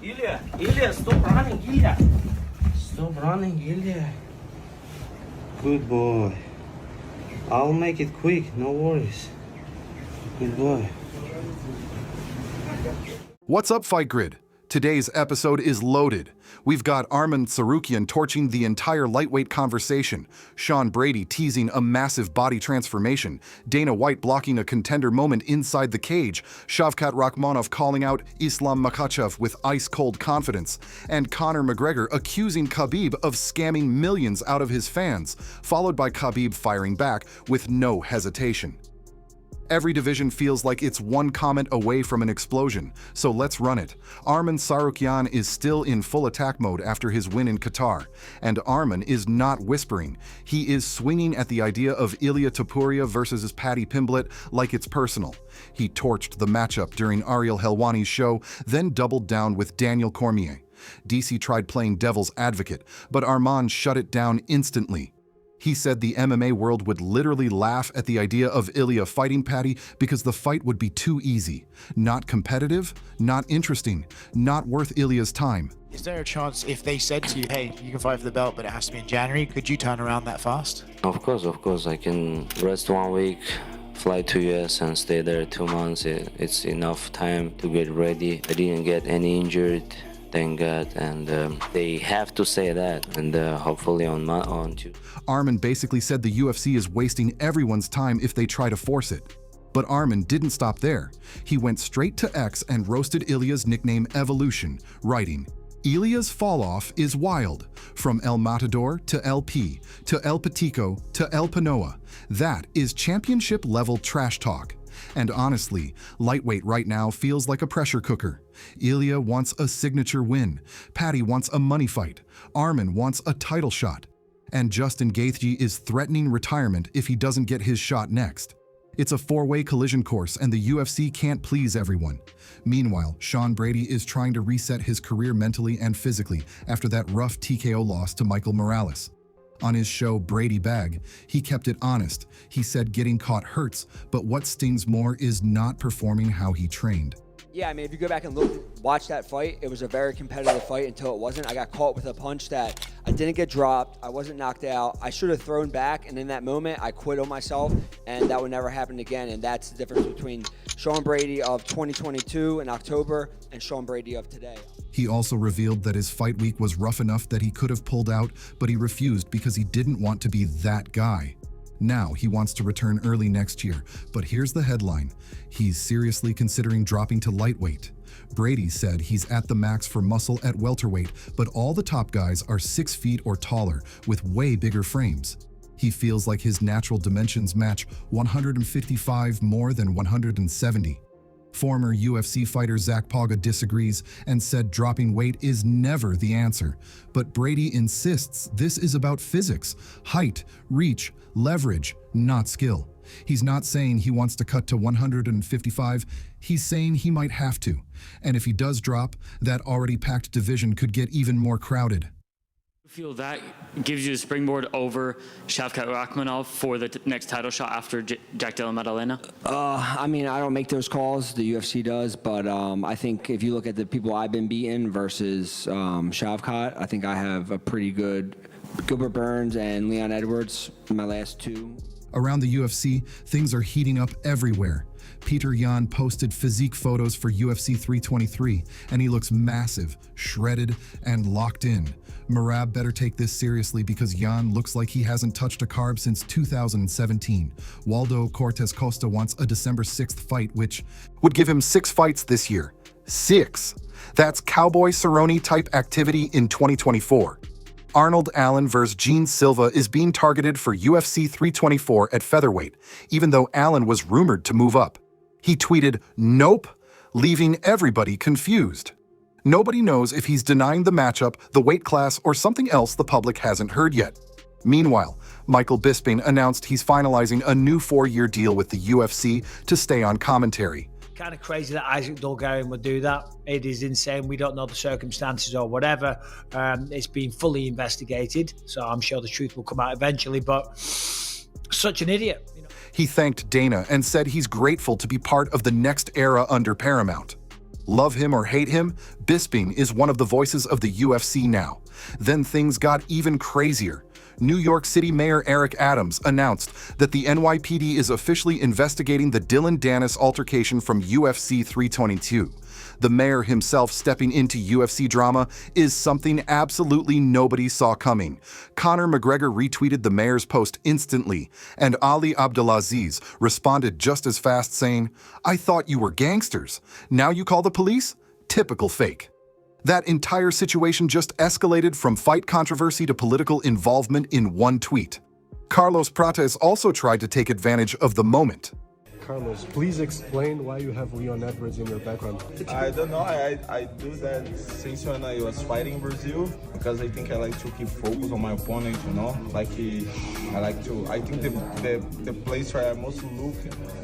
Ilia, stop running, Ilia. Stop running, Ilia. Good boy. I'll make it quick, no worries. Good boy. What's up, Fight Grid? Today's episode is loaded. We've got Arman Tsarukyan torching the entire lightweight conversation, Sean Brady teasing a massive body transformation, Dana White blocking a contender moment inside the cage, Shavkat Rakhmonov calling out Islam Makhachev with ice-cold confidence, and Conor McGregor accusing Khabib of scamming millions out of his fans, followed by Khabib firing back with no hesitation. Every division feels like it's one comment away from an explosion, so let's run it. Arman Tsarukyan is still in full attack mode after his win in Qatar, and Arman is not whispering. He is swinging at the idea of Ilia Topuria versus Paddy Pimblett like it's personal. He torched the matchup during Ariel Helwani's show, then doubled down with Daniel Cormier. DC tried playing devil's advocate, but Arman shut it down instantly. He said the MMA world would literally laugh at the idea of Ilia fighting Paddy because the fight would be too easy. Not competitive, not interesting, not worth Ilia's time. Is there a chance if they said to you, hey, you can fight for the belt, but it has to be in January, could you turn around that fast? Of course. I can rest 1 week, fly to US and stay there 2 months. It's enough time to get ready. I didn't get any injured, thank God, and they have to say that, and hopefully on Tuesday. Arman basically said the UFC is wasting everyone's time if they try to force it. But Arman didn't stop there. He went straight to X and roasted Ilia's nickname Evolution, writing, "Ilia's fall-off is wild. From El Matador to LP, to El Patico to El Panoa. That is championship-level trash talk. And honestly, lightweight right now feels like a pressure cooker. Ilia wants a signature win. Paddy wants a money fight. Arman wants a title shot. And Justin Gaethje is threatening retirement if he doesn't get his shot next. It's a four-way collision course, and the UFC can't please everyone. Meanwhile, Sean Brady is trying to reset his career mentally and physically after that rough TKO loss to Michael Morales. On his show Brady Bag, he kept it honest. He said getting caught hurts, but what stings more is not performing how he trained. Yeah, I mean, if you go back and watch that fight, it was a very competitive fight until it wasn't. I got caught with a punch that I didn't get dropped. I wasn't knocked out. I should have thrown back, and in that moment, I quit on myself, and that would never happen again. And that's the difference between Sean Brady of 2022 in October and Sean Brady of today. He also revealed that his fight week was rough enough that he could have pulled out, but he refused because he didn't want to be that guy. Now he wants to return early next year, but here's the headline. He's seriously considering dropping to lightweight. Brady said he's at the max for muscle at welterweight, but all the top guys are 6 feet or taller with way bigger frames. He feels like his natural dimensions match 155 more than 170. Former UFC fighter Zach Pauga disagrees and said dropping weight is never the answer. But Brady insists this is about physics, height, reach, leverage, not skill. He's not saying he wants to cut to 155, he's saying he might have to. And if he does drop, that already packed division could get even more crowded. Feel that gives you a springboard over Shavkat Rakhmonov for the next title shot after Jack Della Maddalena? I mean, I don't make those calls. The UFC does, but I think if you look at the people I've been beating versus Shavkat, I think I have a pretty good Gilbert Burns and Leon Edwards in my last two. Around the UFC, things are heating up everywhere. Petr Yan posted physique photos for UFC 323, and he looks massive, shredded, and locked in. Merab better take this seriously because Yan looks like he hasn't touched a carb since 2017. Waldo Cortez Costa wants a December 6th fight, which would give him 6 fights this year. 6! That's Cowboy Cerrone-type activity in 2024. Arnold Allen vs. Gene Silva is being targeted for UFC 324 at featherweight, even though Allen was rumored to move up. He tweeted, "Nope," leaving everybody confused. Nobody knows if he's denying the matchup, the weight class, or something else the public hasn't heard yet. Meanwhile, Michael Bisping announced he's finalizing a new 4-year deal with the UFC to stay on commentary. Kind of crazy that Isaac Dulgarian would do that. It is insane. We don't know the circumstances or whatever. It's been fully investigated, so I'm sure the truth will come out eventually, but such an idiot. You know? He thanked Dana and said he's grateful to be part of the next era under Paramount. Love him or hate him, Bisping is one of the voices of the UFC now. Then things got even crazier. New York City Mayor Eric Adams announced that the NYPD is officially investigating the Dillon Danis altercation from UFC 322. The mayor himself stepping into UFC drama is something absolutely nobody saw coming. Conor McGregor retweeted the mayor's post instantly, and Ali Abdelaziz responded just as fast saying, "I thought you were gangsters. Now you call the police? Typical fake." That entire situation just escalated from fight controversy to political involvement in one tweet. Carlos Prates also tried to take advantage of the moment. Carlos, please explain why you have Leon Edwards in your background. I don't know. I do that since when I was fighting in Brazil because I think I like to keep focus on my opponent. You know, I think the place where I most look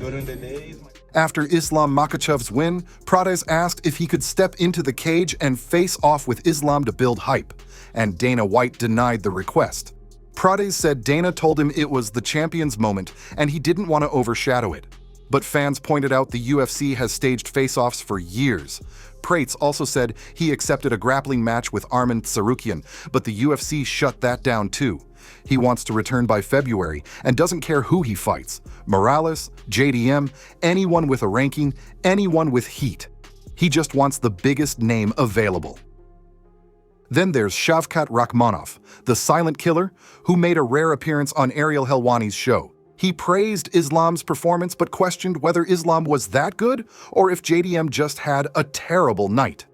during the day is After Islam Makhachev's win, Prates asked if he could step into the cage and face off with Islam to build hype, and Dana White denied the request. Prates said Dana told him it was the champion's moment and he didn't want to overshadow it. But fans pointed out the UFC has staged face-offs for years. Prates also said he accepted a grappling match with Arman Tsarukyan, but the UFC shut that down too. He wants to return by February and doesn't care who he fights. Morales, JDM, anyone with a ranking, anyone with heat. He just wants the biggest name available. Then there's Shavkat Rakhmonov, the silent killer, who made a rare appearance on Ariel Helwani's show. He praised Islam's performance but questioned whether Islam was that good or if JDM just had a terrible night.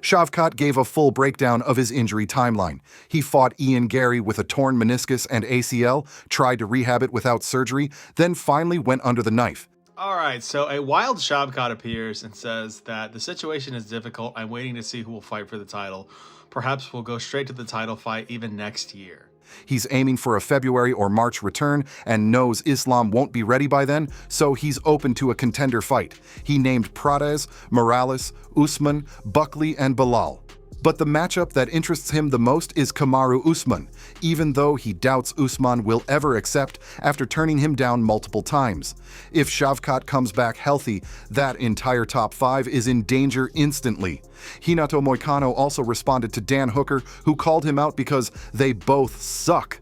Shavkat gave a full breakdown of his injury timeline. He fought Ian Gary with a torn meniscus and ACL, tried to rehab it without surgery, then finally went under the knife. All right, so a wild Shavkat appears and says that the situation is difficult. I'm waiting to see who will fight for the title. Perhaps we'll go straight to the title fight even next year. He's aiming for a February or March return and knows Islam won't be ready by then, so he's open to a contender fight. He named Prates, Morales, Usman, Buckley, and Belal. But the matchup that interests him the most is Kamaru Usman, even though he doubts Usman will ever accept after turning him down multiple times. If Shavkat comes back healthy, that entire top 5 is in danger instantly. Renato Moicano also responded to Dan Hooker, who called him out because they both suck.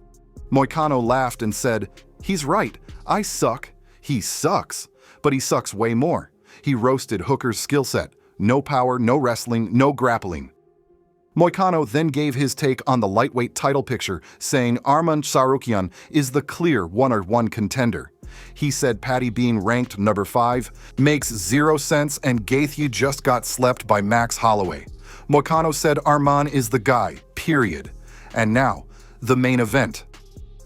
Moicano laughed and said, "He's right, I suck. He sucks. But he sucks way more." He roasted Hooker's skill set. No power, no wrestling, no grappling. Moicano then gave his take on the lightweight title picture, saying Arman Tsarukyan is the clear one-on-one contender. He said Paddy being ranked number 5 makes 0 sense and Gaethje just got slept by Max Holloway. Moicano said Arman is the guy, period. And now, the main event.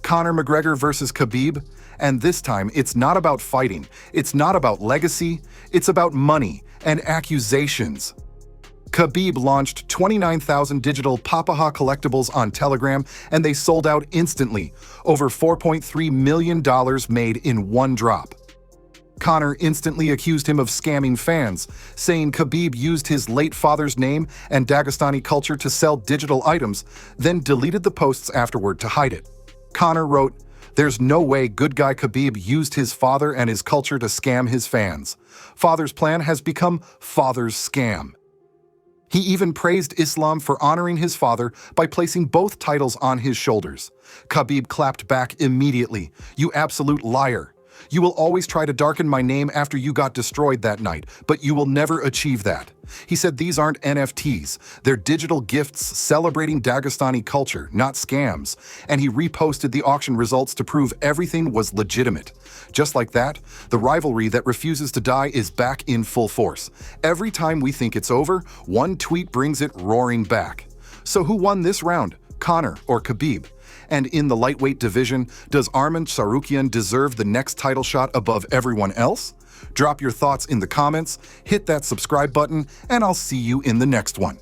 Conor McGregor versus Khabib, and this time it's not about fighting, it's not about legacy, it's about money and accusations. Khabib launched 29,000 digital papaha collectibles on Telegram, and they sold out instantly, over $4.3 million made in one drop. Conor instantly accused him of scamming fans, saying Khabib used his late father's name and Dagestani culture to sell digital items, then deleted the posts afterward to hide it. Conor wrote, "There's no way good guy Khabib used his father and his culture to scam his fans. Father's plan has become father's scam." He even praised Islam for honoring his father by placing both titles on his shoulders. Khabib clapped back immediately. "You absolute liar. You will always try to darken my name after you got destroyed that night, but you will never achieve that." He said these aren't NFTs, they're digital gifts celebrating Dagestani culture, not scams, and he reposted the auction results to prove everything was legitimate. Just like that, the rivalry that refuses to die is back in full force. Every time we think it's over, one tweet brings it roaring back. So who won this round, Conor or Khabib? And in the lightweight division, does Arman Tsarukyan deserve the next title shot above everyone else? Drop your thoughts in the comments, hit that subscribe button, and I'll see you in the next one.